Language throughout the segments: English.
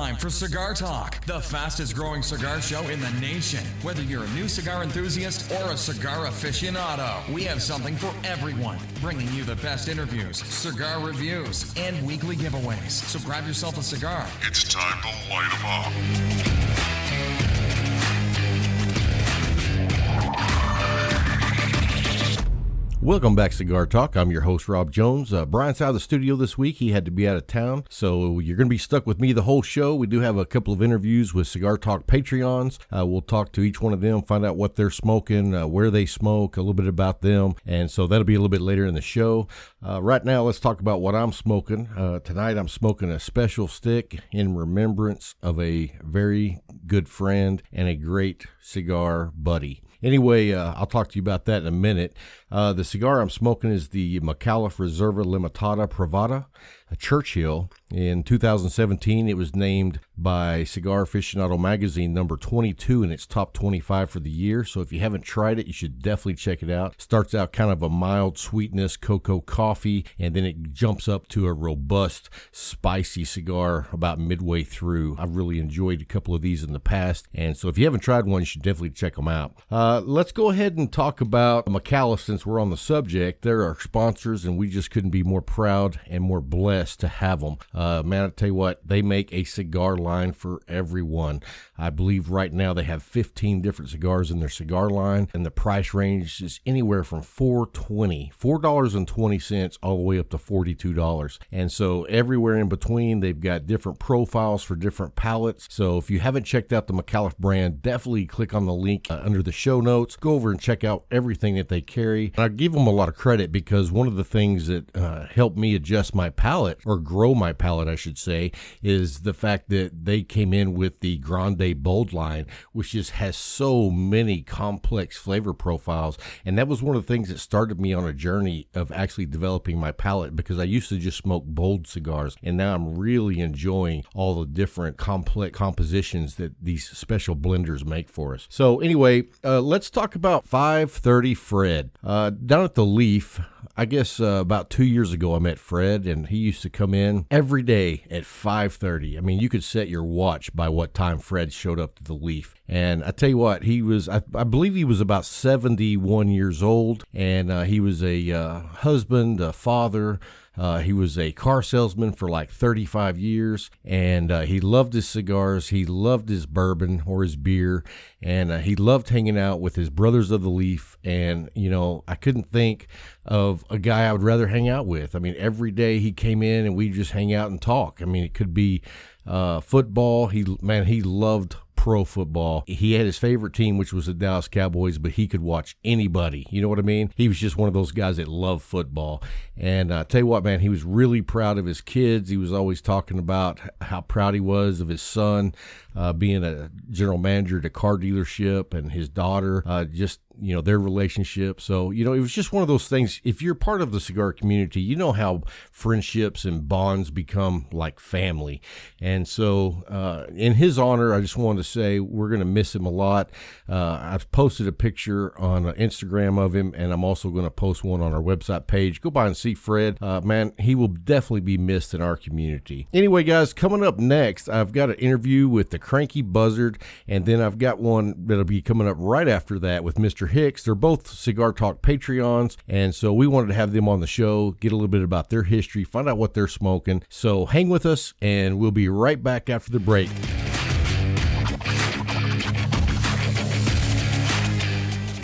time for Cigar Talk, the fastest growing cigar show in the nation. Whether you're a new cigar enthusiast or a cigar aficionado, we have something for everyone, bringing you the best interviews, cigar reviews, and weekly giveaways. So grab yourself a cigar. It's time to light 'em up. Welcome back, Cigar Talk. I'm your host, Rob Jones. Brian's out of the studio this week. He had to be out of town, so you're going to be stuck with me the whole show. We do have a couple of interviews with Cigar Talk Patreons. We'll talk to each one of them, find out what they're smoking, where they smoke, a little bit about them, and so that'll be a little bit later in the show. Right now, let's talk about what I'm smoking. Tonight, I'm smoking a special stick in remembrance of a very good friend and a great cigar buddy. Anyway, I'll talk to you about that in a minute. The cigar I'm smoking is the McAuliffe Reserva Limitada Privada, a Churchill. In 2017, it was named by Cigar Aficionado magazine number 22 in its top 25 for the year. So if you haven't tried it, you should definitely check it out. Starts out kind of a mild sweetness, cocoa coffee, and then it jumps up to a robust, spicy cigar about midway through. I've really enjoyed a couple of these in the past, and so if you haven't tried one, you should definitely check them out. Let's go ahead and talk about McAuliffe since we're on the subject. They're our sponsors, and we just couldn't be more proud and more blessed to have them. Man, I tell you what, they make a cigar line for everyone. I believe right now they have 15 different cigars in their cigar line, and the price range is anywhere from $4.20 all the way up to $42. And so everywhere in between, they've got different profiles for different palates. So if you haven't checked out the McAuliffe brand, definitely click on the link under the show notes. Go over and check out everything that they carry. And I give them a lot of credit because one of the things that helped me adjust my palate, or grow my palate, I should say, is the fact that they came in with the Grande Bold line, which just has so many complex flavor profiles. And that was one of the things that started me on a journey of actually developing my palate, because I used to just smoke bold cigars, and now I'm really enjoying all the different complex compositions that these special blenders make for us. So anyway, let's talk about 530 Fred. Down at the Leaf, I guess about 2 years ago, I met Fred, and he used to come in every day at 5:30. I mean, you could set your watch by what time Fred showed up to the Leaf. And I tell you what, he was, I believe he was about 71 years old, and he was a husband, a father. He was a car salesman for like 35 years, and he loved his cigars. He loved his bourbon or his beer, and he loved hanging out with his brothers of the Leaf. And, you know, I couldn't think of a guy I would rather hang out with. I mean, every day he came in and we just hang out and talk. I mean, it could be football. He loved pro football. He had his favorite team, which was the Dallas Cowboys, but he could watch anybody. You know what I mean? He was just one of those guys that loved football. And I tell you what, man, he was really proud of his kids. He was always talking about how proud he was of his son being a general manager at a car dealership, and his daughter, just, you know, their relationship. So, you know, it was just one of those things. If you're part of the cigar community, you know how friendships and bonds become like family. And so in his honor, I just wanted to say we're going to miss him a lot. I've posted a picture on Instagram of him, and I'm also going to post one on our website page. Go by and see Fred. Man, he will definitely be missed in our community. Anyway, guys, coming up next, I've got an interview with the Cranky Buzzard, and then I've got one that'll be coming up right after that with Mr. Hicks. They're both Cigar Talk Patreons, and so we wanted to have them on the show, get a little bit about their history, find out what they're smoking. So hang with us, and we'll be right back after the break.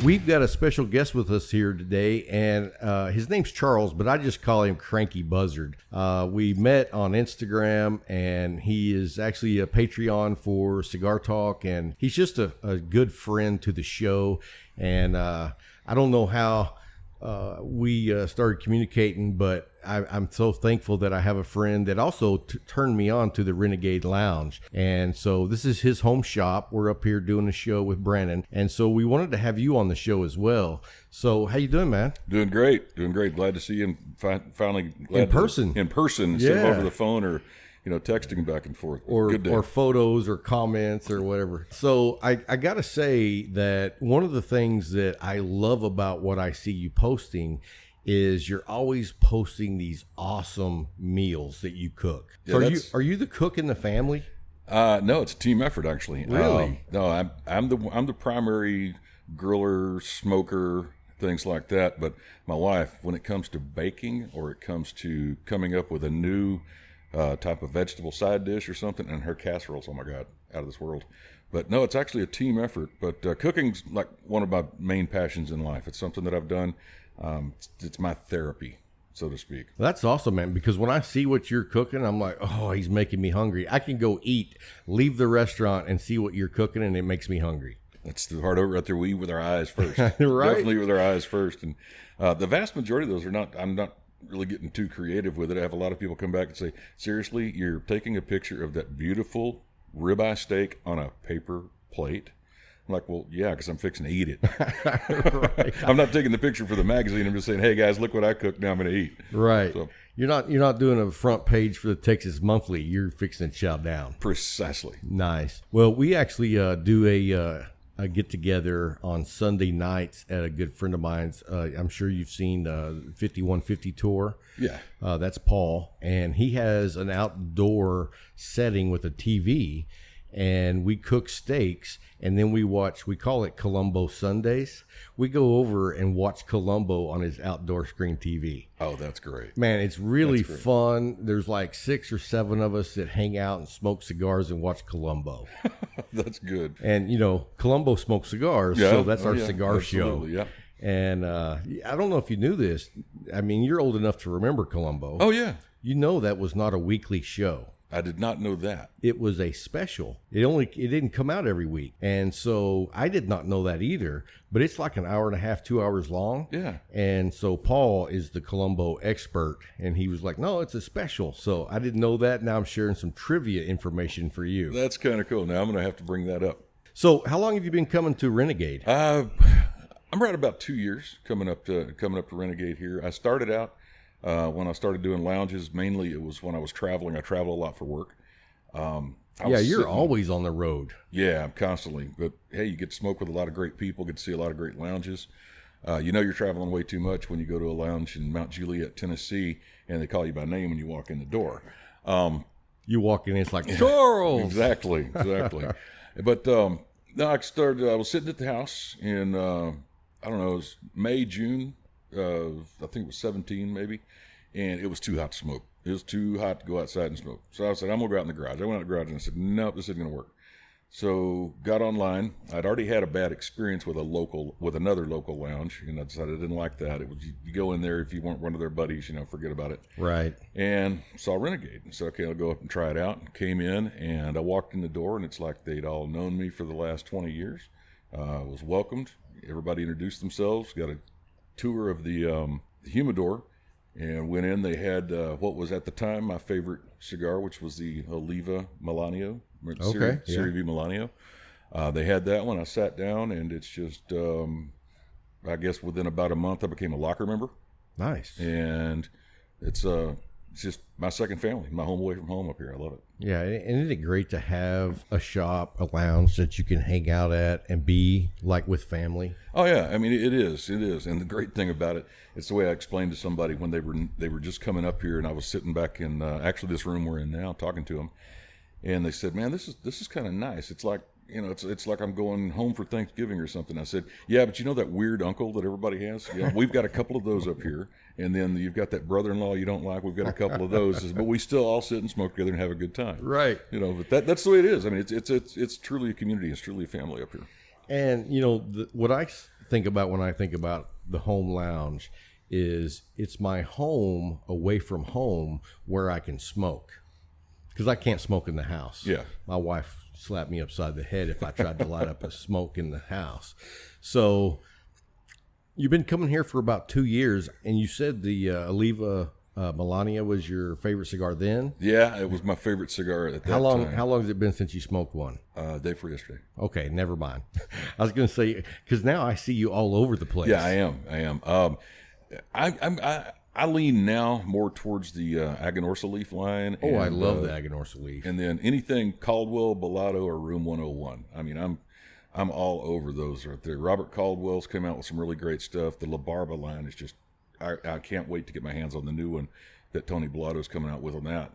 We've got a special guest with us here today, and his name's Charles, but I just call him Cranky Buzzard. We met on Instagram, and he is actually a Patreon for Cigar Talk, and he's just a good friend to the show. And I don't know how we started communicating, but I'm so thankful that I have a friend that also turned me on to the Renegade Lounge. And so this is his home shop. We're up here doing a show with Brandon, and so we wanted to have you on the show as well. So how you doing, man? Doing great. Glad to see you, and finally glad in person instead of over the phone or, you know, texting back and forth, or photos or comments or whatever. So I got to say that one of the things that I love about what I see you posting is you're always posting these awesome meals that you cook. Yeah, So are you the cook in the family? No, it's a team effort actually. Really? No, I'm the primary griller, smoker, things like that. But my wife, when it comes to baking or it comes to coming up with a new type of vegetable side dish or something, and her casseroles, oh my God, out of this world. But no, it's actually a team effort. But cooking's like one of my main passions in life. It's something that I've done. It's my therapy, so to speak. That's awesome, man, because when I see what you're cooking, I'm like, oh, he's making me hungry. I can go eat, leave the restaurant, and see what you're cooking, and it makes me hungry. That's the part over right there. We eat with our eyes first. Right? Definitely with our eyes first. And the vast majority of those are not, I'm not really getting too creative with it. I have a lot of people come back and say, seriously, you're taking a picture of that beautiful ribeye steak on a paper plate? I'm like, well, yeah, because I'm fixing to eat it. Right. I'm not taking the picture for the magazine. I'm just saying, hey, guys, look what I cooked. Now I'm going to eat. Right. So, you're not doing a front page for the Texas Monthly. You're fixing to chow down. precisely. Nice. Well, we actually do a get together on Sunday nights at a good friend of mine's. I'm sure you've seen the 5150 tour. Yeah. That's Paul, and he has an outdoor setting with a TV, and we cook steaks, and then we call it Columbo Sundays. We go over and watch Columbo on his outdoor screen TV. Oh, that's great. Man, it's really fun. There's like 6 or 7 of us that hang out and smoke cigars and watch Columbo. That's good. And, Columbo smokes cigars, Yeah. so that's our yeah. cigar show. Absolutely, yeah. And I don't know if you knew this. I mean, you're old enough to remember Columbo. Oh, yeah. You know that was not a weekly show. I did not know that. It was a special. It didn't come out every week. And so I did not know that either, but it's like an hour and a half, 2 hours long. Yeah. And so Paul is the Columbo expert, and he was like, no, it's a special. So I didn't know that. Now I'm sharing some trivia information for you. That's kind of cool. Now I'm going to have to bring that up. So how long have you been coming to Renegade? I'm right about 2 years coming up to Renegade here. I started out when I started doing lounges. Mainly, it was when I was traveling. I travel a lot for work. You're always on the road. Yeah, I'm constantly. But hey, you get to smoke with a lot of great people. Get to see a lot of great lounges. You're traveling way too much when you go to a lounge in Mount Juliet, Tennessee, and they call you by name when you walk in the door. You walk in, it's like Charles. Exactly. But no, I was sitting at the house in I don't know, it was May, June. I think it was 17 maybe, and it was too hot to smoke. It was too hot to go outside and smoke. So I said, I'm gonna go out in the garage. I went out in the garage and I said, nope, this isn't gonna work. So got online. I'd already had a bad experience with another local lounge, and I decided I didn't like that. It was you go in there, if you weren't one of their buddies, forget about it. Right. And saw Renegade and said, okay, I'll go up and try it out. And came in, and I walked in the door, and it's like they'd all known me for the last 20 years. Was welcomed. Everybody introduced themselves. Got a tour of the humidor, and went in. They had what was at the time my favorite cigar, which was the Oliva Melanio. Serie V Melanio. They had that one. I sat down, and it's just, I guess within about a month, I became a locker member. Nice. And it's just my second family, my home away from home up here. I love it. Yeah, and isn't it great to have a shop, a lounge that you can hang out at and be like with family? Oh yeah, I mean it is. And the great thing about it, it's the way I explained to somebody when they were just coming up here, and I was sitting back in actually this room we're in now, talking to them, and they said, "Man, this is kind of nice. It's like." It's like I'm going home for Thanksgiving or something. I said, yeah, but that weird uncle that everybody has? Yeah, we've got a couple of those up here. And then you've got that brother-in-law you don't like. We've got a couple of those. But we still all sit and smoke together and have a good time. Right. But that's the way it is. I mean, it's truly a community. It's truly a family up here. And, what I think about when I think about the home lounge is it's my home away from home where I can smoke. Because I can't smoke in the house. Yeah. My wife slapped me upside the head if I tried to light up a smoke in the house. So you've been coming here for about 2 years, and you said the Oliva Melania was your favorite cigar then? Yeah, it was my favorite cigar at that time. How long has it been since you smoked one? Day before yesterday. Okay, never mind. I was going to say, because now I see you all over the place. Yeah, I am. I lean now more towards the Aganorsa leaf line. Oh, I love the Aganorsa leaf. And then anything Caldwell, Bellado, or Room 101. I mean, I'm all over those right there. Robert Caldwell's come out with some really great stuff. The La Barba line is just, I can't wait to get my hands on the new one that Tony Bellado's coming out with on that.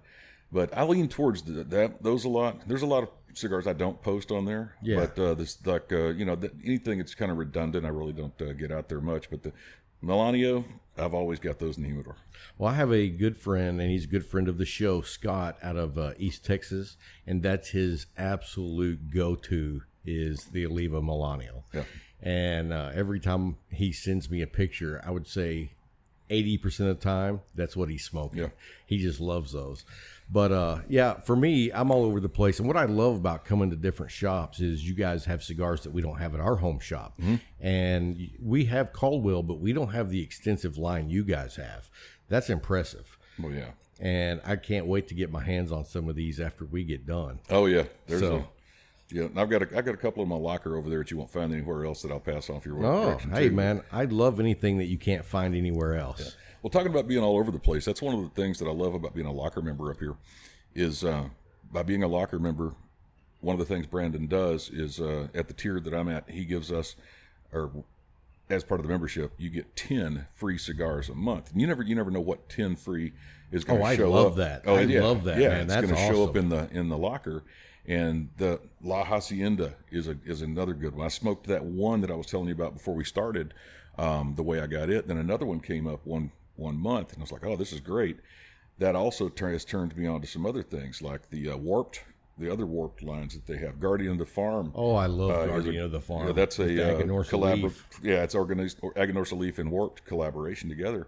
But I lean towards those a lot. There's a lot of cigars I don't post on there. Yeah. But this anything that's kind of redundant, I really don't get out there much. But the Melanio, I've always got those in the humidor. Well, I have a good friend, and he's a good friend of the show, Scott, out of East Texas, and that's his absolute go-to is the Oliva Melanio. Yeah. And every time he sends me a picture, I would say 80% of the time, that's what he's smoking. Yeah. He just loves those. But yeah, for me, I'm all over the place. And what I love about coming to different shops is you guys have cigars that we don't have at our home shop. Mm-hmm. And we have Caldwell, but we don't have the extensive line you guys have. That's impressive. Well, yeah. And I can't wait to get my hands on some of these after we get done. Oh, yeah. Yeah, I've got a couple in my locker over there that you won't find anywhere else that I'll pass on for your direction. Hey, too. man, I'd love anything that you can't find anywhere else. Yeah. Well, talking about being all over the place, that's one of the things that I love about being a locker member up here is by being a locker member, one of the things Brandon does is at the tier that I'm at, he gives us, or as part of the membership, you get 10 free cigars a month. And you never know what 10 free is going to show up. I love that. I love that, yeah, man. It's That's going to awesome. show up in the locker. And the La Hacienda is another good one. I smoked that one that I was telling you about before we started, the way I got it. Then another one came up one month, and I was like, oh, this is great. That also has turned me on to some other things, like the other warped lines that they have. Guardian of the Farm. Oh, I love Guardian of the Farm. Yeah, that's a collaborative. Yeah, it's Aganorsa Leaf and Warped collaboration together.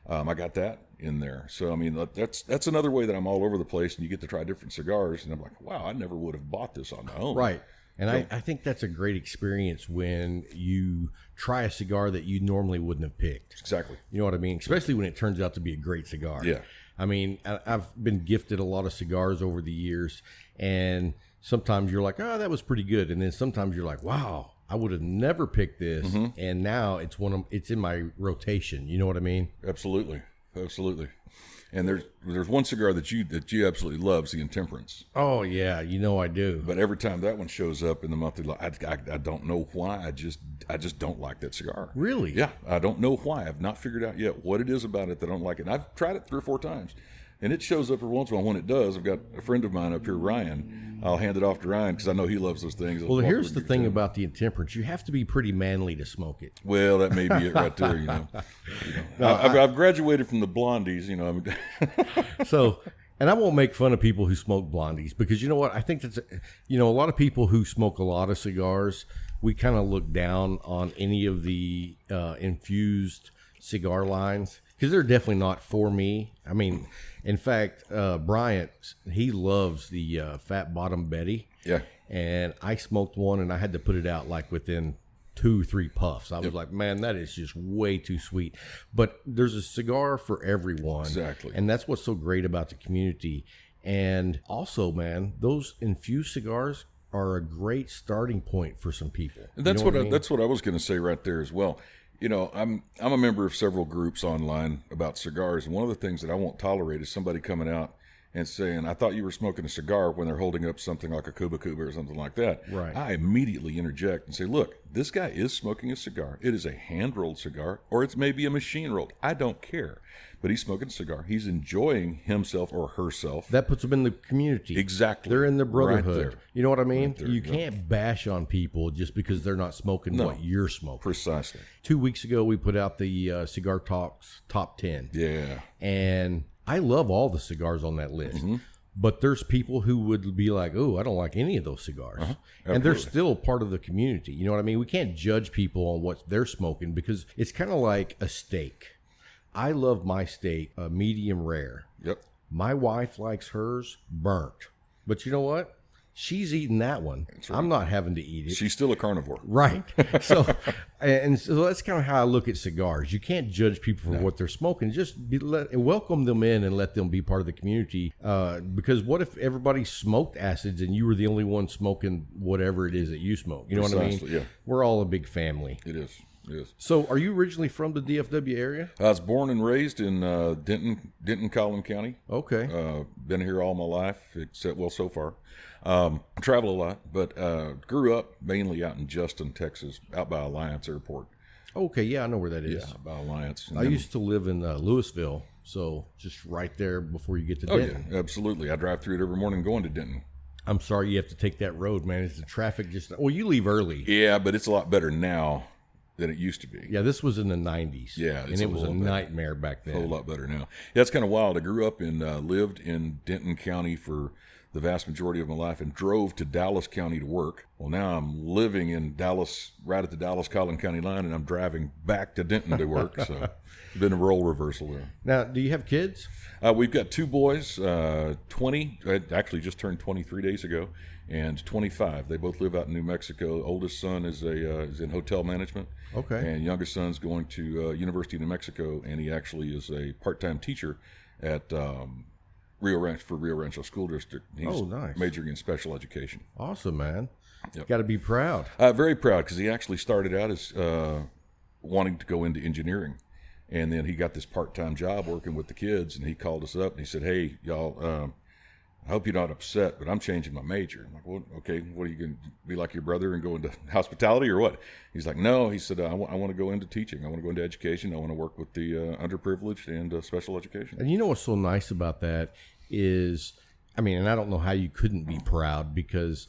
I got that in there. So, I mean, that's another way that I'm all over the place, and you get to try different cigars, and I'm like, wow, I never would have bought this on my own. Right. And I think that's a great experience when you try a cigar that you normally wouldn't have picked. Exactly. You know what I mean? Especially when it turns out to be a great cigar. Yeah. I mean, I've been gifted a lot of cigars over the years, and sometimes you're like, oh, that was pretty good. And then sometimes you're like, wow, I would have never picked this. Mm-hmm. And now it's in my rotation. You know what I mean? Absolutely. And there's one cigar that you absolutely love, the Intemperance. Oh yeah, you know I do. But every time that one shows up in the monthly, I don't know why. I just don't like that cigar. Really? Yeah, I don't know why. I've not figured out yet what it is about it that I don't like it. And I've tried it 3 or 4 times, and it shows up every once in a while. When it does, I've got a friend of mine up here, Ryan. I'll hand it off to Ryan because I know he loves those things. Well, here's the thing about the Intemperance: you have to be pretty manly to smoke it. Well, that may be it right there. No, I've graduated from the blondies. So, and I won't make fun of people who smoke blondies because you know what? I think that's a lot of people who smoke a lot of cigars. We kind of look down on any of the infused cigar lines because they're definitely not for me. I mean, in fact, Bryant, he loves the Fat Bottom Betty. Yeah. And I smoked one and I had to put it out like within 2-3 puffs. I was like, man, that is just way too sweet. But there's a cigar for everyone. Exactly. And that's what's so great about the community. And also, man, those infused cigars are a great starting point for some people. And that's that's what I was going to say right there as well. I'm a member of several groups online about cigars, and one of the things that I won't tolerate is somebody coming out and saying, I thought you were smoking a cigar when they're holding up something like a Cuba or something like that. Right. I immediately interject and say, look, this guy is smoking a cigar. It is a hand-rolled cigar, or it's maybe a machine-rolled. I don't care. But he's smoking a cigar. He's enjoying himself or herself. That puts them in the community. Exactly. They're in the brotherhood. Right there. You know what I mean? Right there, you can't bash on people just because they're not smoking what you're smoking. Precisely. 2 weeks ago, we put out the Cigar Talks Top 10. Yeah. And I love all the cigars on that list. Mm-hmm. But there's people who would be like, oh, I don't like any of those cigars. Uh-huh. And they're still part of the community. You know what I mean? We can't judge people on what they're smoking because it's kind of like a steak. I love my steak medium rare. Yep. My wife likes hers burnt. But you know what? She's eating that one. Right. I'm not having to eat it. She's still a carnivore. Right. So that's kind of how I look at cigars. You can't judge people for what they're smoking. Just welcome them in and let them be part of the community. Because what if everybody smoked acids and you were the only one smoking whatever it is that you smoke? You know what I mean? Yeah. We're all a big family. It is. Yes. So, are you originally from the DFW area? I was born and raised in Denton, Collin County. Okay. Been here all my life, except so far. Travel a lot, but grew up mainly out in Justin, Texas, out by Alliance Airport. Okay, yeah, I know where that is. Yeah, by Alliance. I used to live in Louisville So just right there before you get to Oh Denton. yeah, absolutely. I drive through it every morning going to Denton. I'm sorry you have to take that road, man. Is the traffic just... Well, you leave early. Yeah, but it's a lot better now than it used to be. Yeah, this was in the 90s. Yeah, and it's it a was a little better. nightmare back A then. whole lot better now. Yeah, it's kind of wild. I grew up and lived in Denton County for the vast majority of my life and drove to Dallas County to work. Well, now I'm living in Dallas, right at the Dallas-Collin County line, and I'm driving back to Denton to work. So it's been a role reversal there. Now, do you have kids? We've got two boys, 20, actually just turned 23 days ago, and 25. They both live out in New Mexico. Oldest son is in hotel management. Okay. And youngest son's going to University of New Mexico, and he actually is a part-time teacher at Rio Rancho School District. He's nice. majoring in special education. Awesome, man. Yep. Got to be proud. Very proud because he actually started out as wanting to go into engineering. And then he got this part-time job working with the kids, and he called us up and he said, "Hey, y'all, I hope you're not upset, but I'm changing my major." I'm like, "Well, okay, what are you going to be like your brother and go into hospitality or what?" He's like, "No," he said, I want to go into teaching. I want to go into education. I want to work with the underprivileged and special education." And you know what's so nice about that is, I mean, and I don't know how you couldn't be proud because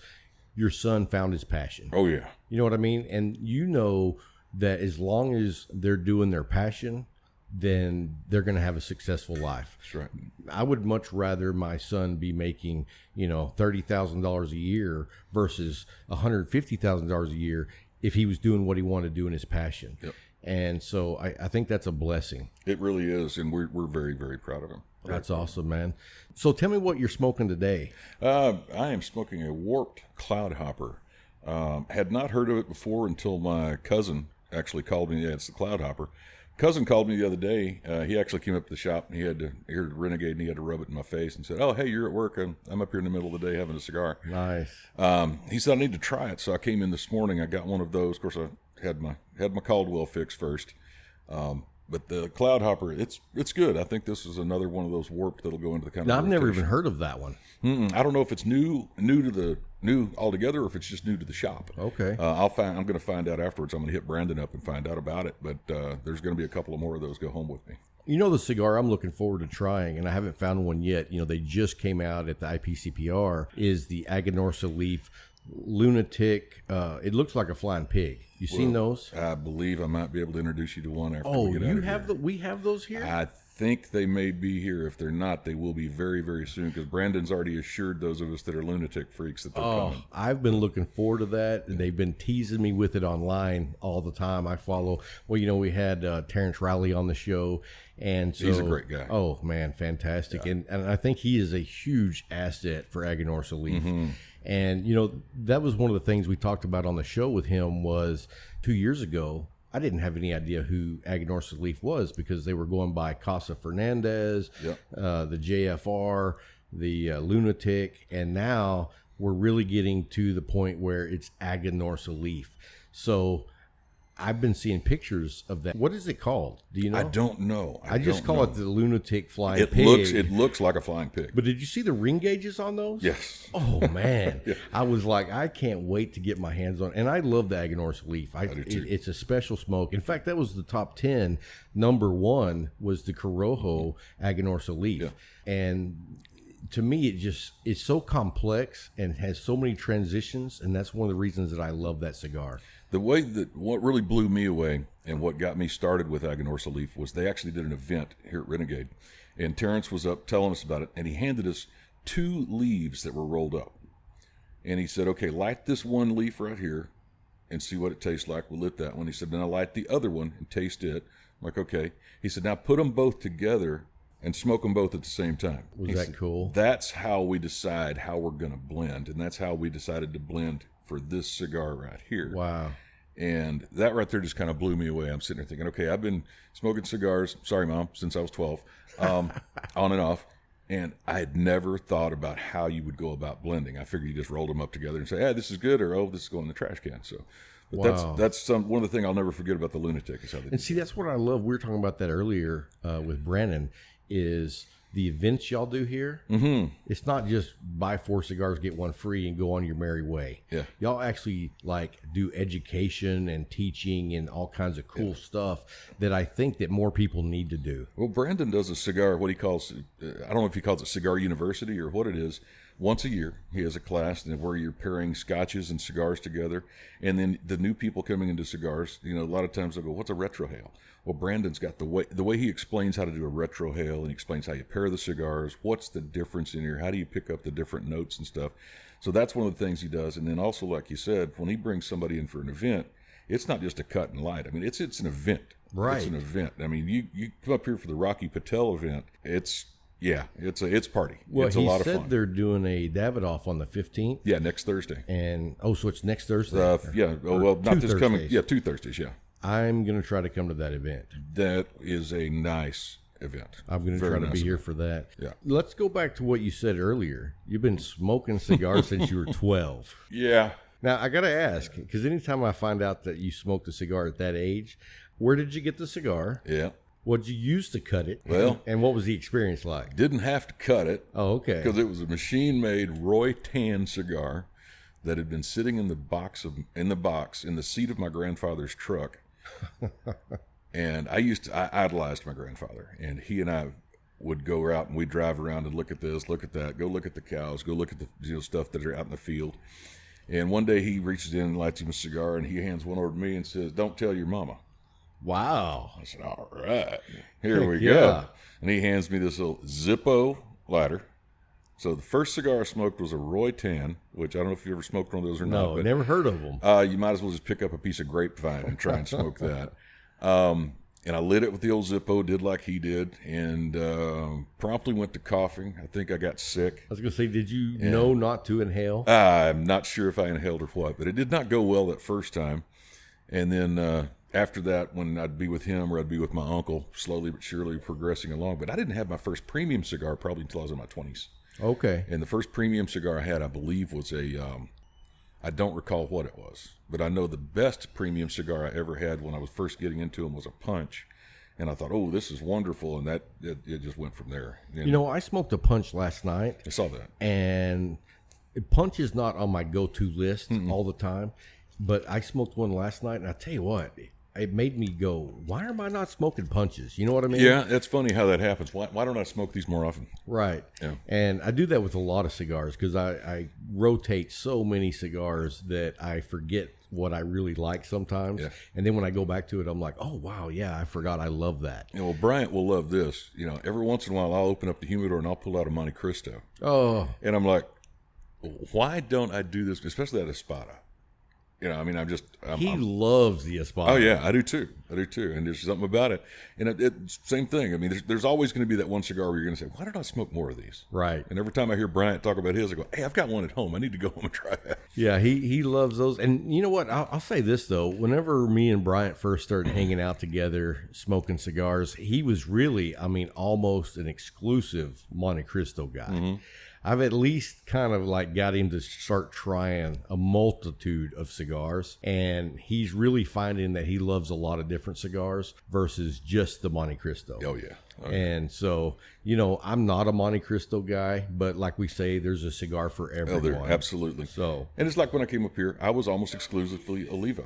your son found his passion. Oh, yeah. You know what I mean? And you know that as long as they're doing their passion, then they're going to have a successful life. That's right. I would much rather my son be making, $30,000 a year versus $150,000 a year if he was doing what he wanted to do in his passion. Yep. And so I think that's a blessing. It really is, and we're very, very proud of him. That's awesome, man. So tell me what you're smoking today. I am smoking a Warped Cloud Hopper. Had not heard of it before until my cousin actually called me. Yeah, it's the Cloud Hopper. Cousin called me the other day. He actually came up to the shop and he heard Renegade and he had to rub it in my face and said, "Oh, hey, you're at work. I'm up here in the middle of the day having a cigar." Nice. He said, "I need to try it." So I came in this morning. I got one of those. Of course, I had my Caldwell fix first. But the Cloud Hopper, it's good. I think this is another one of those Warped that'll go into the kind of. Now, I've never rotation. even heard of that one. I don't know if it's new altogether, or if it's just new to the shop. Okay. I'm going to find out afterwards. I'm going to hit Brandon up and find out about it. But there's going to be a couple of more of those go home with me. You know, the cigar I'm looking forward to trying, and I haven't found one yet. They just came out at the IPCPR, is the Aganorsa Leaf Lunatic. It looks like a flying pig. You seen those? I believe I might be able to introduce you to one after Oh, we get out you of have here. we have those here? I think they may be here. If they're not, they will be very, very soon, because Brandon's already assured those of us that are lunatic freaks that they're coming. I've been looking forward to that. They've been teasing me with it online all the time. I follow. Well, we had Terrence Riley on the show, and so He's a great guy. Oh man, fantastic! Yeah. And I think he is a huge asset for Aganorsa Leaf. Mm-hmm. And that was one of the things we talked about on the show with him. Was 2 years ago, I didn't have any idea who Aganorsa Leaf was because they were going by Casa Fernandez, Yep. The JFR, the Lunatic, and now we're really getting to the point where it's Aganorsa Leaf. So I've been seeing pictures of that. What is it called? Do you know? I don't know. I just call it the Lunatic Flying It Pig. looks like a flying pig. But did you see the ring gauges on those? Yes. Oh man, Yeah. I was like, I can't wait to get my hands on. And I love the Aganorsa Leaf. do too. It's a special smoke. In fact, that was the top 10. Number 1 was the Corojo Aganorsa Leaf, Yeah. and to me, it's so complex and has so many transitions, and that's one of the reasons that I love that cigar. What really blew me away and what got me started with Aganorsa Leaf was they actually did an event here at Renegade, and Terrence was up telling us about it, and he handed us 2 leaves that were rolled up, and he said, "Okay, light this one leaf right here and see what it tastes like." We lit that one. He said, "Now light the other one and taste it." I'm like, "Okay." He said, "Now put them both together and smoke them both at the same time." Was He that said, cool? That's how we decide how we're going to blend, and that's how we decided to blend for this cigar right here. Wow. And that right there just kind of blew me away. I'm sitting there thinking, okay, I've been smoking cigars, sorry, Mom, since I was 12, on and off. And I had never thought about how you would go about blending. I figured you just rolled them up together and say, "Hey, this is good," or "Oh, this is going in the trash can." So, but Wow. that's one of the things I'll never forget about the Lunatic is how they And see, that's what I love. We were talking about that earlier with Brandon, is the events y'all do here, it's not just buy 4 cigars, get one free, and go on your merry way. Yeah. Y'all actually like do education and teaching and all kinds of cool stuff that I think that more people need to do. Well, Brandon does a cigar, what he calls, I don't know if he calls it Cigar University or what it is. Once a year, he has a class where you're pairing scotches and cigars together. And then the new people coming into cigars, a lot of times they'll go, what's a retrohale? Well, Brandon's got the way he explains how to do a retrohale, and he explains how you pair the cigars, what's the difference in here, how do you pick up the different notes and stuff. So that's one of the things he does. And then also, like you said, when he brings somebody in for an event, it's not just a cut and light. I mean, it's an event. Right. It's an event. I mean, you come up here for the Rocky Patel event, it's party. Well, it's a lot of he fun. said they're doing a Davidoff on the 15th. Yeah, next Thursday. And, so it's next Thursday? Not this coming. Thursdays. Yeah, 2 Thursdays, yeah. I'm going to try to come to that event. That is a nice event. I'm going to try to be here for that. Yeah. Let's go back to what you said earlier. You've been smoking cigars since you were 12. Yeah. Now, I got to ask, because anytime I find out that you smoked a cigar at that age, where did you get the cigar? Yeah. What did you use to cut it? Well, and what was the experience like? Didn't have to cut it. Oh, okay. Because it was a machine-made Roy Tan cigar that had been sitting in the seat of my grandfather's truck. And I idolized my grandfather, and he and I would go out and we'd drive around and look at this, look at that, go look at the cows, go look at the stuff that are out in the field. And one day he reaches in and lights him a cigar, and he hands one over to me and says, "Don't tell your mama." Wow. I said, all right, here we Yeah. go. And he hands me this little Zippo lighter. So the first cigar I smoked was a Roy Tan, which I don't know if you ever smoked one of those or not. No, never heard of them. You might as well just pick up a piece of grapevine and try and smoke that. And I lit it with the old Zippo, did like he did, and promptly went to coughing. I think I got sick. I was going to say, did you know not to inhale? I'm not sure if I inhaled or what, but it did not go well that first time. And then after that, when I'd be with him or I'd be with my uncle, slowly but surely progressing along. But I didn't have my first premium cigar probably until I was in my 20s. Okay. And the first premium cigar I had, I believe, was I don't recall what it was, but I know the best premium cigar I ever had when I was first getting into them was a Punch. And I thought, oh, this is wonderful. And it just went from there. And I smoked a Punch last night. I saw that. And Punch is not on my go-to list all the time. But I smoked one last night, and I tell you what, it made me go, why am I not smoking Punches? You know what I mean? Yeah, it's funny how that happens. Why don't I smoke these more often? Right. Yeah. And I do that with a lot of cigars because I rotate so many cigars that I forget what I really like sometimes. Yeah. And then when I go back to it, I'm like, oh, wow, yeah, I forgot I love that. Well, Bryant will love this. Every once in a while, I'll open up the humidor and I'll pull out a Monte Cristo. Oh. And I'm like, why don't I do this, especially at Espada? He loves the Espada. Oh, yeah, I do too. And there's something about it. And it's same thing. I mean, there's always going to be that one cigar where you're going to say, why don't I smoke more of these? Right. And every time I hear Bryant talk about his, I go, hey, I've got one at home. I need to go home and try that. Yeah, he loves those. And you know what? I'll say this, though. Whenever me and Bryant first started hanging out together, smoking cigars, he was really, almost an exclusive Monte Cristo guy. Mm-hmm. I've at least kind of got him to start trying a multitude of cigars, and he's really finding that he loves a lot of different cigars versus just the Monte Cristo. Oh, yeah. And so, I'm not a Monte Cristo guy, but like we say, there's a cigar for everyone. Absolutely. So, and it's like when I came up here, I was almost exclusively Oliva,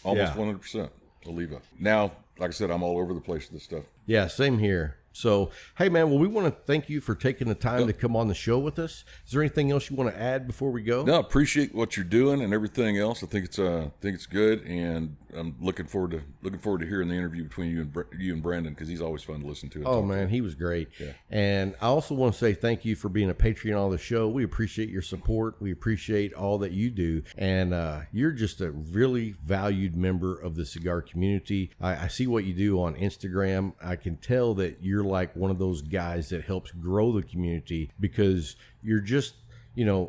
almost 100% Oliva. Now, like I said, I'm all over the place with this stuff. Yeah, same here. So, hey, man, well, we want to thank you for taking the time to come on the show with us. Is there anything else you want to add before we go? No, appreciate what you're doing and everything else. I think it's good, and I'm looking forward to hearing the interview between you and Brandon, because he's always fun to listen to. Oh, man, he was great. Yeah. And I also want to say thank you for being a Patreon on the show. We appreciate your support. We appreciate all that you do, and you're just a really valued member of the cigar community. I see what you do on Instagram. I can tell that you're like one of those guys that helps grow the community, because you're just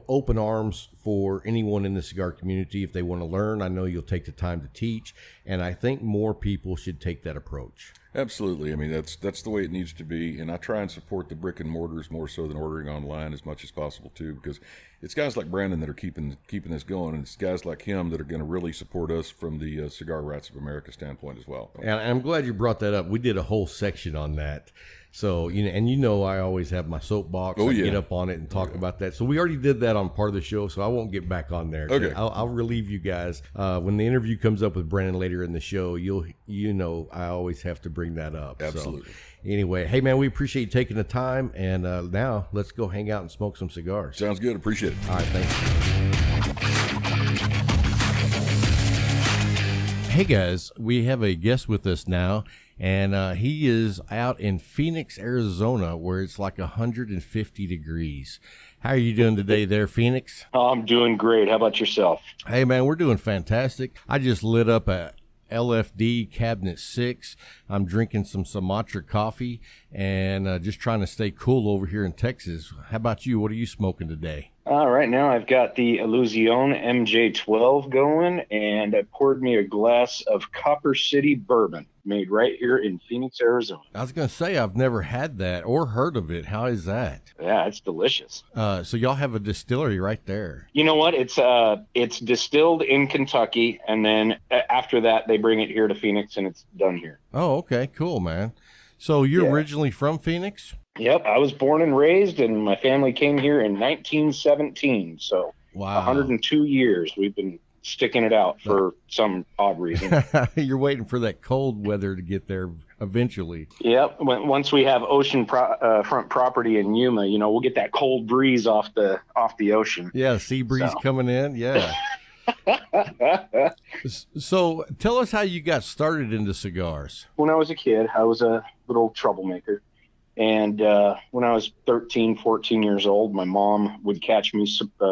open arms for anyone in the cigar community if they want to learn. I know you'll take the time to teach, and I think more people should take that approach. Absolutely. I mean, that's the way it needs to be, and I try and support the brick and mortars more so than ordering online as much as possible too, because it's guys like Brandon that are keeping this going, and it's guys like him that are going to really support us from the Cigar Rats of America standpoint as well. And I'm glad you brought that up. We did a whole section on that. So, I always have my soapbox. Oh, I yeah. get up on it and talk about that. So we already did that on part of the show, so I won't get back on there. Okay. I'll relieve you guys. When the interview comes up with Brandon later in the show, I always have to bring that up. Absolutely. So, anyway, hey, man, we appreciate you taking the time. And now let's go hang out and smoke some cigars. Sounds good. Appreciate it. All right, thanks. Hey, guys, we have a guest with us now. And he is out in Phoenix, Arizona, where it's like 150 degrees. How are you doing today there, Phoenix? Oh, I'm doing great. How about yourself? Hey, man, we're doing fantastic. I just lit up a LFD Cabinet 6. I'm drinking some Sumatra coffee and just trying to stay cool over here in Texas. How about you? What are you smoking today? Right now I've got the Illusion MJ12 going, and I poured me a glass of Copper City bourbon made right here in Phoenix, Arizona. I was going to say I've never had that or heard of it. How is that? Yeah, it's delicious. So y'all have a distillery right there. You know what? It's distilled in Kentucky, and then after that they bring it here to Phoenix, and it's done here. Oh, okay. Cool, man. So you're originally from Phoenix? Yep, I was born and raised, and my family came here in 1917. So, Wow. 102 years we've been sticking it out for some odd reason. You're waiting for that cold weather to get there eventually. Yep. Once we have ocean front property in Yuma, we'll get that cold breeze off the ocean. Yeah, sea breeze coming in. Yeah. So tell us how you got started into cigars. When I was a kid, I was a little troublemaker. And when I was 13, 14 years old, my mom would catch me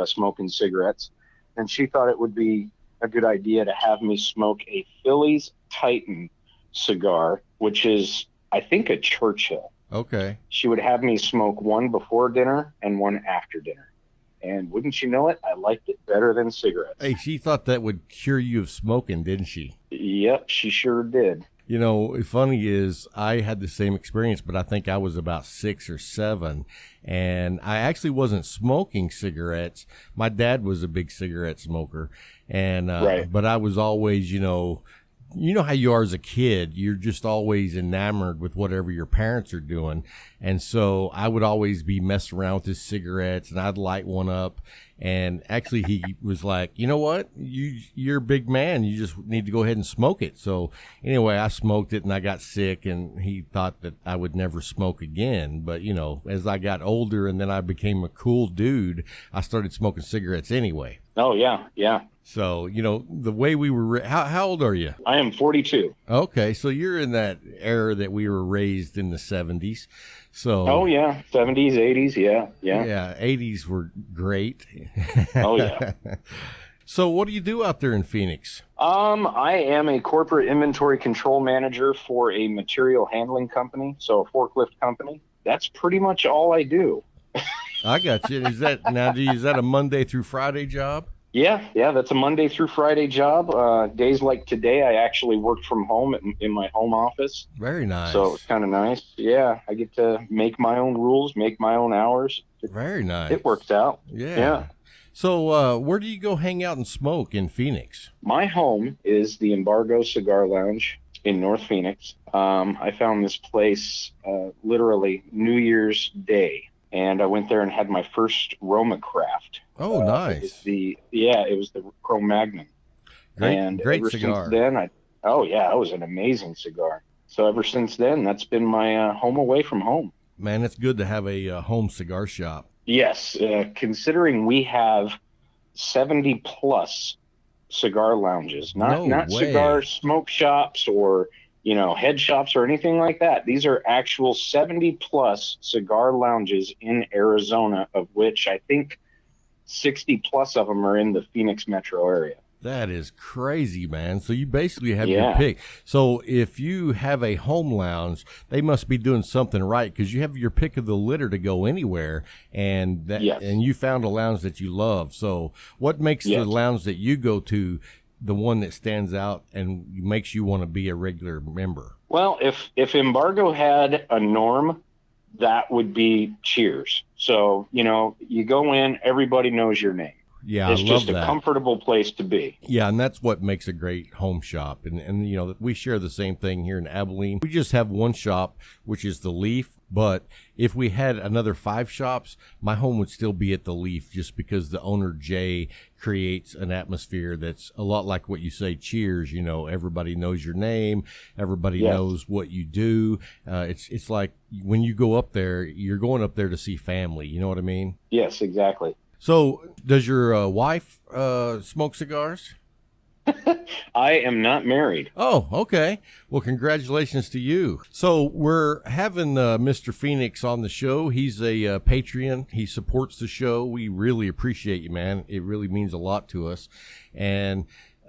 smoking cigarettes. And she thought it would be a good idea to have me smoke a Phillies Titan cigar, which is, I think, a Churchill. Okay. She would have me smoke one before dinner and one after dinner. And wouldn't you know it, I liked it better than cigarettes. Hey, she thought that would cure you of smoking, didn't she? Yep, she sure did. Funny is I had the same experience, but I think I was about 6 or 7, and I actually wasn't smoking cigarettes. My dad was a big cigarette smoker, and right. But I was always, you know how you are as a kid. You're just always enamored with whatever your parents are doing. And so I would always be messing around with his cigarettes, and I'd light one up. And actually he was like, you know what? You're a big man. You just need to go ahead and smoke it. So anyway, I smoked it and I got sick, and he thought that I would never smoke again. But, as I got older and then I became a cool dude, I started smoking cigarettes anyway. Oh, yeah, yeah. So, the way we were, how old are you? I am 42. Okay, so you're in that era that we were raised in the 70s. So. Oh, yeah, 70s, 80s, yeah. Yeah, 80s were great. Oh, yeah. So what do you do out there in Phoenix? I am a corporate inventory control manager for a material handling company, so a forklift company. That's pretty much all I do. I got you. Is that a Monday through Friday job? Yeah, that's a Monday through Friday job. Days like today, I actually work from home in my home office. Very nice. So it's kind of nice. Yeah, I get to make my own rules, make my own hours. Very nice. It works out. Yeah. So where do you go hang out and smoke in Phoenix? My home is the Embargo Cigar Lounge in North Phoenix. I found this place literally New Year's Day. And I went there and had my first Roma craft. Oh, nice. It was the Cro-Magnon. Great ever cigar. Since then, it was an amazing cigar. So ever since then, that's been my home away from home. Man, it's good to have a home cigar shop. Yes, considering we have 70 plus cigar lounges, not cigar smoke shops or head shops or anything like that. These are actual 70 plus cigar lounges in Arizona, of which I think 60 plus of them are in the Phoenix metro area. That is crazy, man. So you basically have your pick. So if you have a home lounge, they must be doing something right, because you have your pick of the litter to go anywhere, and and you found a lounge that you love. So what makes the lounge that you go to the one that stands out and makes you want to be a regular member? Well, if embargo had a norm, that would be Cheers. So, you go in, everybody knows your name. Yeah, it's I love just a that. comfortable place to be. Yeah, and that's what makes a great home shop. And we share the same thing here in Abilene. We just have one shop, which is the Leaf. But if we had another 5 shops, my home would still be at the Leaf, just because the owner, Jay, creates an atmosphere that's a lot like what you say, Cheers. Everybody knows your name. Everybody knows what you do. It's like when you go up there, you're going up there to see family. You know what I mean? Yes, exactly. So does your wife smoke cigars? I am not married. Oh, okay. Well, congratulations to you. So we're having Mr. Phoenix on the show. He's a Patreon. He supports the show. We really appreciate you, man. It really means a lot to us. And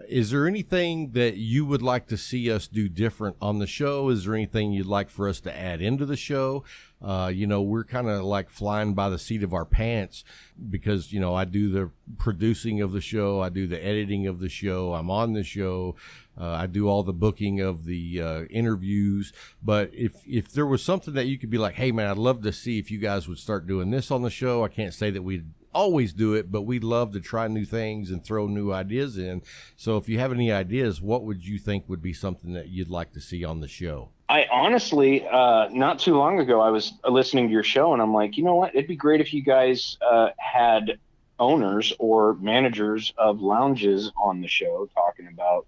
is there anything that you would like to see us do different on the show? Is there anything you'd like for us to add into the show? We're kind of like flying by the seat of our pants because, I do the producing of the show. I do the editing of the show. I'm on the show. I do all the booking of the interviews. But if there was something that you could be like, hey, man, I'd love to see if you guys would start doing this on the show. I can't say that we'd always do it, but we'd love to try new things and throw new ideas in. So if you have any ideas, what would you think would be something that you'd like to see on the show? I honestly, not too long ago, I was listening to your show and I'm like, you know what? It'd be great if you guys had owners or managers of lounges on the show talking about,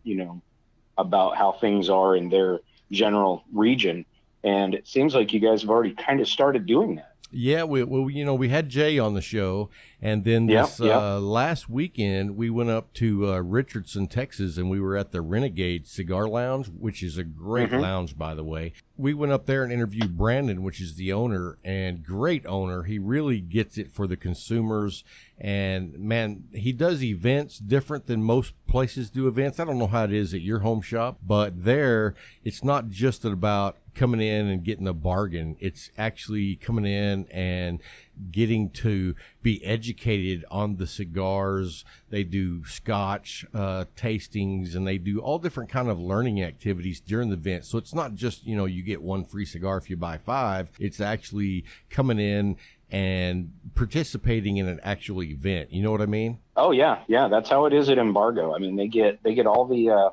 about how things are in their general region. And it seems like you guys have already kind of started doing that. Yeah, we had Jay on the show, and then this last weekend we went up to Richardson, Texas, and we were at the Renegade Cigar Lounge, which is a great lounge, by the way. We went up there and interviewed Brandon, which is the owner, and great owner. He really gets it for the consumers, and man, he does events different than most places do events. I don't know how it is at your home shop, but there it's not just about coming in and getting a bargain. It's actually coming in and getting to be educated on the cigars. They do Scotch tastings, and they do all different kind of learning activities during the event. So it's not just, you get one free cigar if you buy 5. It's actually coming in and participating in an actual event. You know what I mean? Oh yeah. Yeah. That's how it is at Embargo. I mean, they get all the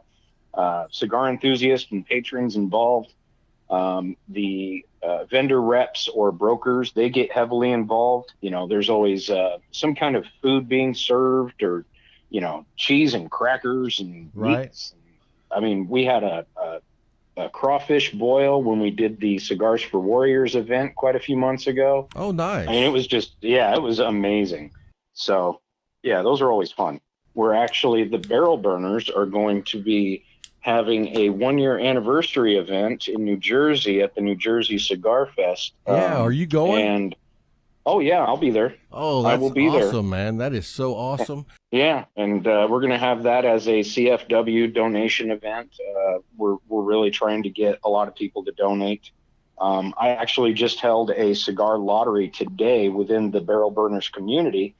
cigar enthusiasts and patrons involved. The vendor reps or brokers, they get heavily involved. There's always some kind of food being served, or cheese and crackers and meats. I mean, we had a crawfish boil when we did the Cigars for Warriors event quite a few months ago. Oh, nice. I mean, it was just, it was amazing. So yeah, those are always fun. We're actually, the Barrel Burners are going to be having a 1-year anniversary event in New Jersey at the New Jersey Cigar Fest. Yeah, are you going? And oh yeah, I'll be there. Oh, that's I will be awesome, there. Man. That is so awesome. Yeah, and we're going to have that as a CFW donation event. We're really trying to get a lot of people to donate. I actually just held a cigar lottery today within the Barrel Burners community,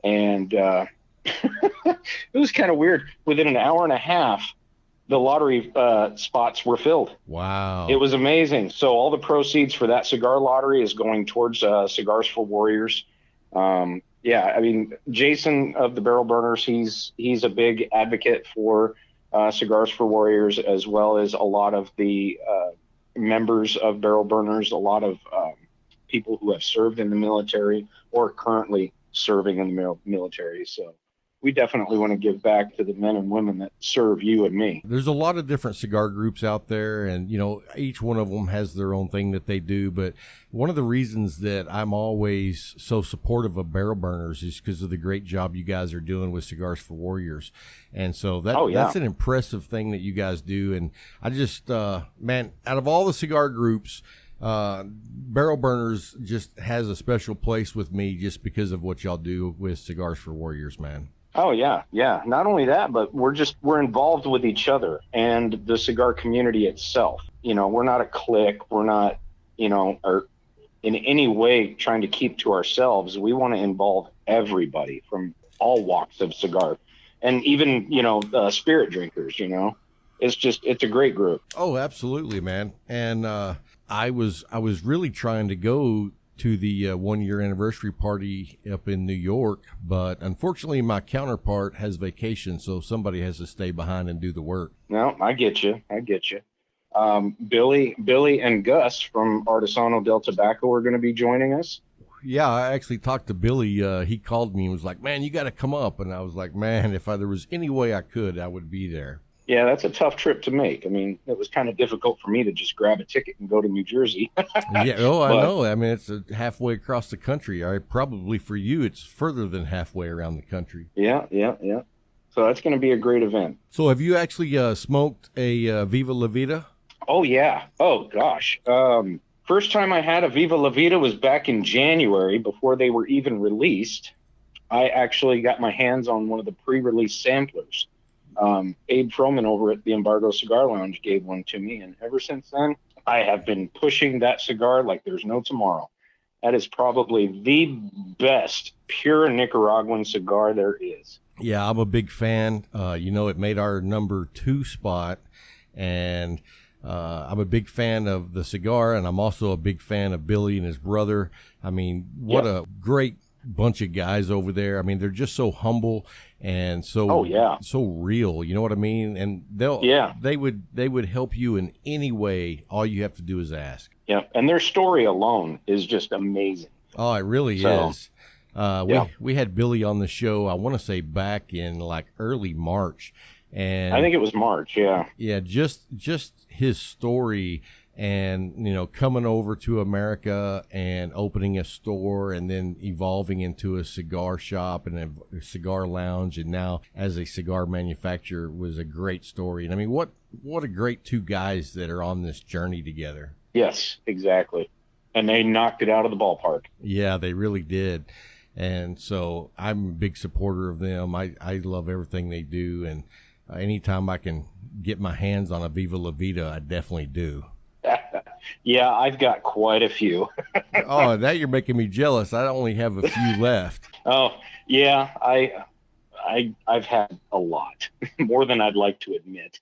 and it was kind of weird. Within an hour and a half, the lottery spots were filled. Wow. It was amazing. So all the proceeds for that cigar lottery is going towards Cigars for Warriors. I mean, Jason of the Barrel Burners, he's a big advocate for Cigars for Warriors, as well as a lot of the members of Barrel Burners, a lot of people who have served in the military or currently serving in the military. So we definitely want to give back to the men and women that serve you and me. There's a lot of different cigar groups out there, and, each one of them has their own thing that they do. But one of the reasons that I'm always so supportive of Barrel Burners is because of the great job you guys are doing with Cigars for Warriors. And so that's an impressive thing that you guys do. And I just, man, out of all the cigar groups, Barrel Burners just has a special place with me just because of what y'all do with Cigars for Warriors, man. Oh yeah. Not only that, but we're involved with each other and the cigar community itself. We're not a clique. We're not, or in any way trying to keep to ourselves. We want to involve everybody from all walks of cigar, and even spirit drinkers. it's a great group. Oh, absolutely, man. And I was really trying to go to the 1-year anniversary party up in New York, but unfortunately my counterpart has vacation, so somebody has to stay behind and do the work. No, I get you. Billy and Gus from Artisano del Tobacco are going to be joining us. Yeah, I actually talked to Billy. He called me and was like, "Man, you got to come up." And I was like, "Man, if there was any way I could, I would be there." Yeah, that's a tough trip to make. I mean, it was kind of difficult for me to just grab a ticket and go to New Jersey. Yeah, I know. I mean, it's halfway across the country. Probably for you, it's further than halfway around the country. Yeah. So that's going to be a great event. So have you actually smoked a Viva La Vida? Oh, yeah. Oh, gosh. First time I had a Viva La Vida was back in January before they were even released. I actually got my hands on one of the pre-release samplers. Abe Froman over at the Embargo Cigar Lounge gave one to me, and ever since then, I have been pushing that cigar like there's no tomorrow. That is probably the best pure Nicaraguan cigar there is. Yeah, I'm a big fan. It made our number 2 spot, and I'm a big fan of the cigar, and I'm also a big fan of Billy and his brother. I mean, what a great bunch of guys over there. I mean, they're just so humble and so so real. You know what I mean? And they would help you in any way. All you have to do is ask. Yeah, and their story alone is just amazing. Oh, it really is. We had Billy on the show, I want to say back in like early March. And I think it was March, yeah. Yeah, just his story and, coming over to America and opening a store and then evolving into a cigar shop and a cigar lounge and now as a cigar manufacturer was a great story. And I mean, what a great 2 guys that are on this journey together. Yes, exactly. And they knocked it out of the ballpark. Yeah, they really did. And so I'm a big supporter of them. I love everything they do. And anytime I can get my hands on a Viva La Vida, I definitely do. Yeah, I've got quite a few. Oh, now you're making me jealous. I only have a few left. Oh, yeah, I've had a lot, more than I'd like to admit.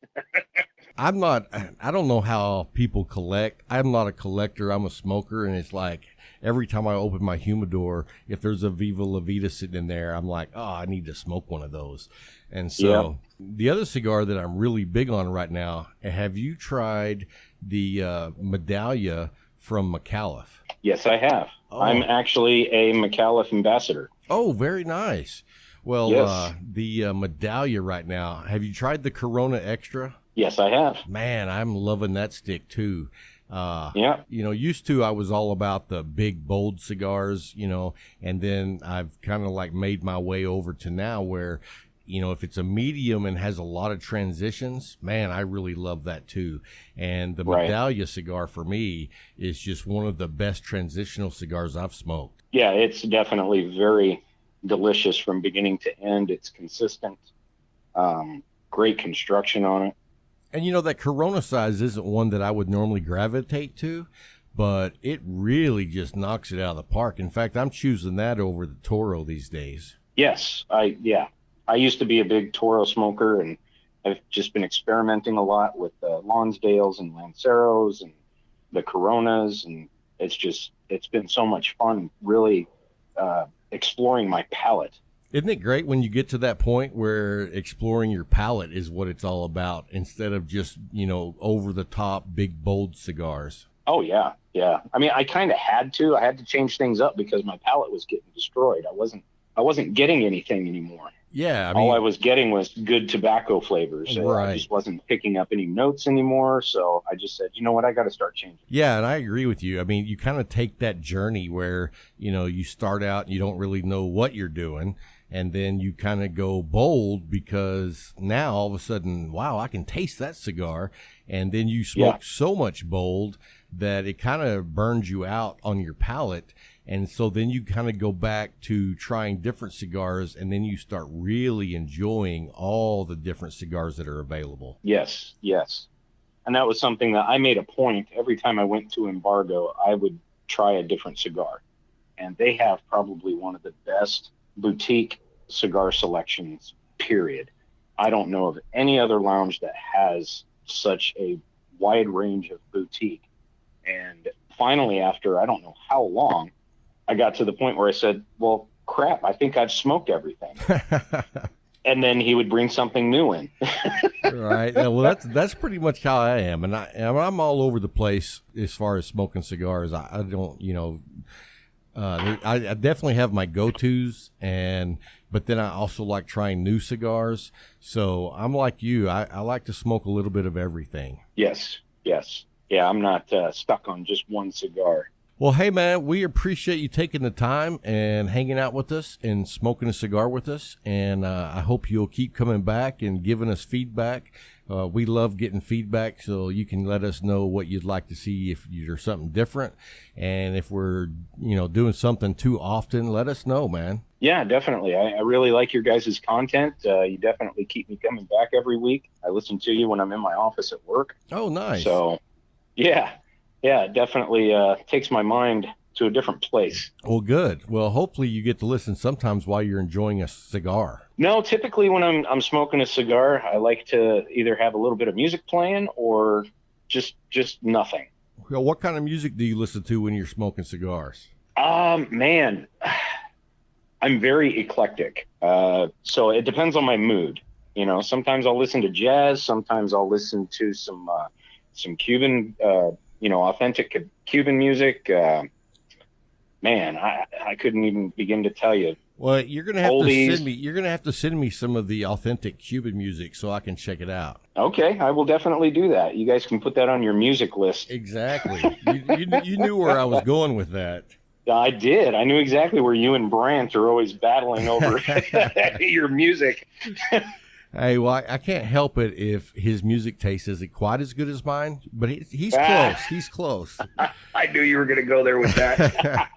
I don't know how people collect. I'm not a collector. I'm a smoker, and it's like every time I open my humidor, if there's a Viva La Vida sitting in there, I'm like, oh, I need to smoke one of those. And so the other cigar that I'm really big on right now, have you tried the Medallia from McAuliffe? Yes, I have. Oh. I'm actually a McAuliffe ambassador. Oh, very nice. Well, yes. The Medallia right now, have you tried the Corona Extra? Yes, I have. Man, I'm loving that stick too. Used to I was all about the big, bold cigars, and then I've kind of like made my way over to now where, if it's a medium and has a lot of transitions, man, I really love that too. And the Medallia cigar for me is just one of the best transitional cigars I've smoked. Yeah, it's definitely very delicious from beginning to end. It's consistent, great construction on it. And that Corona size isn't one that I would normally gravitate to, but it really just knocks it out of the park. In fact, I'm choosing that over the Toro these days. Yes, I used to be a big Toro smoker, and I've just been experimenting a lot with Lonsdales and Lanceros and the Coronas, and it's been so much fun really exploring my palate. Isn't it great when you get to that point where exploring your palate is what it's all about instead of just, over the top, big, bold cigars? Oh, yeah. Yeah. I mean, I kind of had to change things up because my palate was getting destroyed. I wasn't getting anything anymore. Yeah. All I was getting was good tobacco flavors. Right. I just wasn't picking up any notes anymore. So I just said, you know what, I got to start changing. Yeah. And I agree with you. I mean, you kind of take that journey where, you start out and you don't really know what you're doing. And then you kind of go bold because now all of a sudden, wow, I can taste that cigar. And then you smoke so much bold that it kind of burns you out on your palate. And so then you kind of go back to trying different cigars, and then you start really enjoying all the different cigars that are available. Yes, yes. And that was something that I made a point every time I went to Embargo, I would try a different cigar. And they have probably one of the best boutique cigar selections, period. I don't know of any other lounge that has such a wide range of boutique. And finally, after I don't know how long, I got to the point where I said, well, crap, I think I've smoked everything. And then he would bring something new in. Right. Yeah, well, that's pretty much how I am. And I'm all over the place as far as smoking cigars. I don't, I definitely have my go-tos, but then I also like trying new cigars. So I'm like you. I like to smoke a little bit of everything. Yes. Yeah, I'm not stuck on just one cigar. Well, hey, man, we appreciate you taking the time and hanging out with us and smoking a cigar with us. And I hope you'll keep coming back and giving us feedback. We love getting feedback, so you can let us know what you'd like to see if there's something different. And if we're, doing something too often, let us know, man. Yeah, definitely. I really like your guys' content. You definitely keep me coming back every week. I listen to you when I'm in my office at work. Oh, nice. So, yeah, it definitely takes my mind to a different place. Well, good. Well, hopefully you get to listen sometimes while you're enjoying a cigar. No, typically when I'm smoking a cigar, I like to either have a little bit of music playing or just nothing. Well, what kind of music do you listen to when you're smoking cigars? Man, I'm very eclectic. So it depends on my mood. Sometimes I'll listen to jazz. Sometimes I'll listen to some Cuban, authentic Cuban music. Man, I couldn't even begin to tell you. Well, you're gonna have to send me some of the authentic Cuban music so I can check it out. Okay, I will definitely do that. You guys can put that on your music list. Exactly. you knew where I was going with that. I did. I knew exactly where you and Brant are always battling over your music. Hey, well, I can't help it if his music taste isn't quite as good as mine, but he's close. He's close. I knew you were going to go there with that.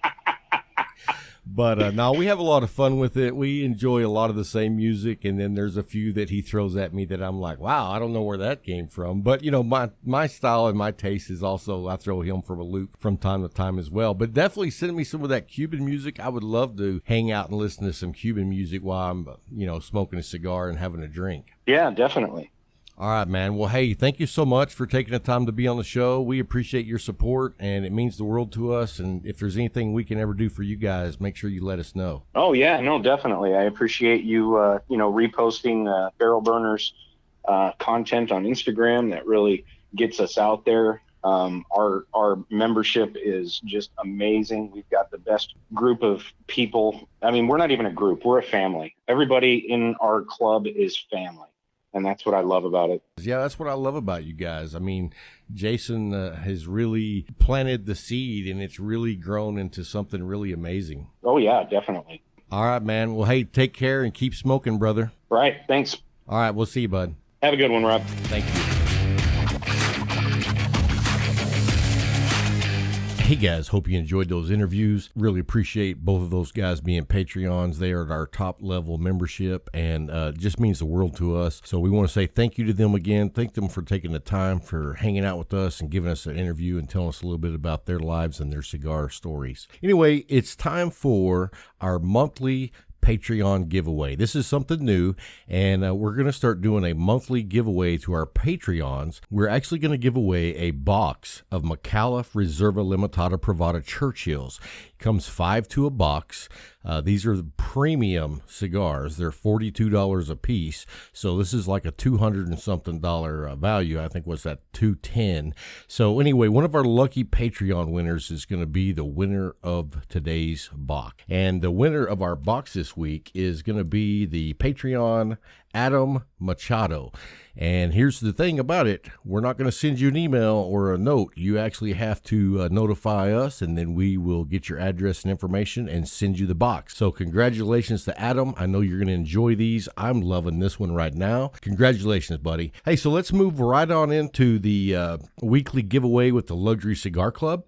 But no, we have a lot of fun with it. We enjoy a lot of the same music, and then there's a few that he throws at me that I'm like, wow, I don't know where that came from. But, my style and my taste is also, I throw him for a loop from time to time as well. But definitely send me some of that Cuban music. I would love to hang out and listen to some Cuban music while I'm, smoking a cigar and having a drink. Yeah, definitely. All right, man. Well, hey, thank you so much for taking the time to be on the show. We appreciate your support, and it means the world to us. And if there's anything we can ever do for you guys, make sure you let us know. Oh, yeah, no, definitely. I appreciate you, reposting Barrel Burners content on Instagram. That really gets us out there. Our membership is just amazing. We've got the best group of people. I mean, we're not even a group. We're a family. Everybody in our club is family. And that's what I love about it. Yeah, that's what I love about you guys. I mean, Jason has really planted the seed, and it's really grown into something really amazing. Oh, yeah, definitely. All right, man. Well, hey, take care and keep smoking, brother. Right. Thanks. All right. We'll see you, bud. Have a good one, Rob. Thank you. Hey guys, hope you enjoyed those interviews. Really appreciate both of those guys being Patreons. They are at our top level membership, and just means the world to us. So we want to say thank you to them again. Thank them for taking the time for hanging out with us and giving us an interview and telling us a little bit about their lives and their cigar stories. Anyway, it's time for our monthly Patreon giveaway. This is something new, and we're going to start doing a monthly giveaway to our Patreons. We're actually going to give away a box of McAuliffe Reserva Limitada Privada Churchills. It comes 5 to a box. These are the premium cigars. They're $42 a piece. So this is like a $200 and something value. I think was that $210. So anyway, one of our lucky Patreon winners is going to be the winner of today's box. And the winner of our box this week is going to be the Patreon Adam Machado. And here's the thing about it. We're not going to send you an email or a note. You actually have to notify us, and then we will get your address and information and send you the box. So congratulations to Adam. I know you're going to enjoy these. I'm loving this one right now. Congratulations, buddy. Hey, so let's move right on into the weekly giveaway with the Luxury Cigar Club.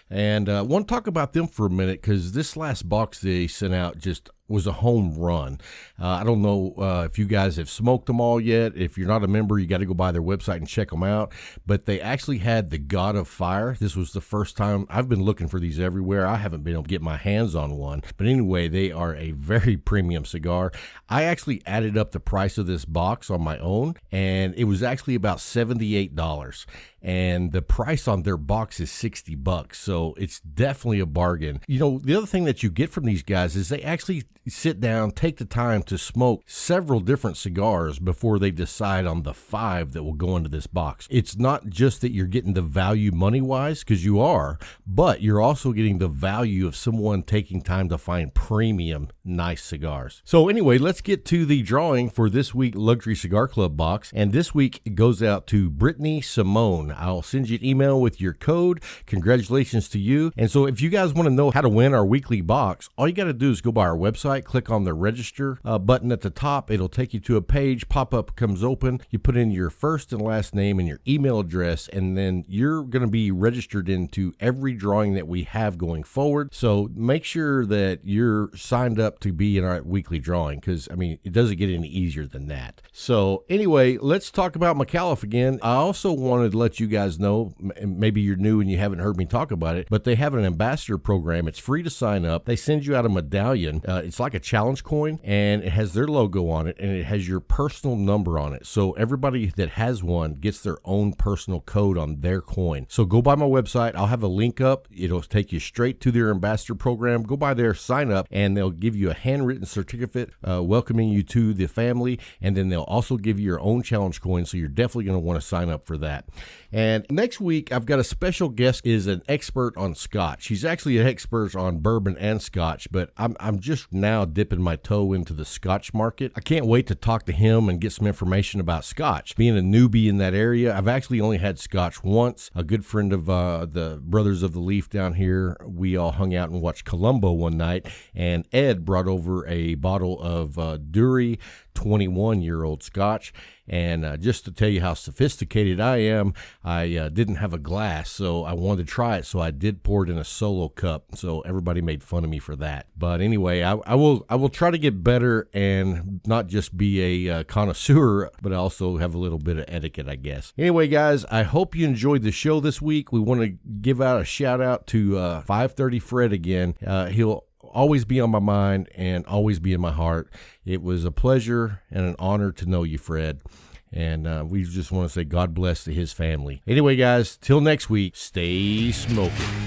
And I want to talk about them for a minute because this last box they sent out just was a home run. I don't know if you guys have smoked them all yet. If you're not a member, you got to go by their website and check them out. But they actually had the God of Fire. This was the first time. I've been looking for these everywhere. I haven't been able to get my hands on one. But anyway, they are a very premium cigar. I actually added up the price of this box on my own, and it was actually about $78. And the price on their box is $60. So it's definitely a bargain. You know, the other thing that you get from these guys is they actually sit down, take the time to smoke several different cigars before they decide on the 5 that will go into this box. It's not just that you're getting the value money-wise, because you are, but you're also getting the value of someone taking time to find premium, nice cigars. So anyway, let's get to the drawing for this week Luxury Cigar Club box. And this week it goes out to Brittany Simone. I'll send you an email with your code. Congratulations to you. And so if you guys want to know how to win our weekly box, all you got to do is go by our website, click on the register button at the top. It'll take you to a page. Pop-up comes open. You put in your first and last name and your email address, and then you're going to be registered into every drawing that we have going forward. So make sure that you're signed up to be in our weekly drawing, because, I mean, it doesn't get any easier than that. So anyway, let's talk about McAuliffe again. I also wanted to let you guys know, maybe you're new and you haven't heard me talk about it, but they have an ambassador program. It's free to sign up. They send you out a medallion. It's like a challenge coin, and it has their logo on it, and it has your personal number on it. So everybody that has one gets their own personal code on their coin. So go by my website. I'll have a link up. It'll take you straight to their ambassador program. Go by there, sign up, and they'll give you a handwritten certificate welcoming you to the family, and then they'll also give you your own challenge coin, so you're definitely going to want to sign up for that. And next week, I've got a special guest, is an expert on Scotch. He's actually an expert on bourbon and Scotch, but I'm just now dipping my toe into the Scotch market. I can't wait to talk to him and get some information about Scotch. Being a newbie in that area, I've actually only had Scotch once. A good friend of the Brothers of the Leaf down here, we all hung out and watched Columbo one night, and Ed brought over a bottle of Dury 21-year-old Scotch. And just to tell you how sophisticated I am, I didn't have a glass, so I wanted to try it, so I did pour it in a solo cup. So everybody made fun of me for that. But anyway, I will try to get better and not just be a connoisseur, but also have a little bit of etiquette, I guess. Anyway, guys, I hope you enjoyed the show this week. We want to give out a shout out to 530 Fred again. He'll always be on my mind and always be in my heart. It was a pleasure and an honor to know you, Fred. And we just want to say God bless to his family. Anyway, guys, till next week, stay smoking.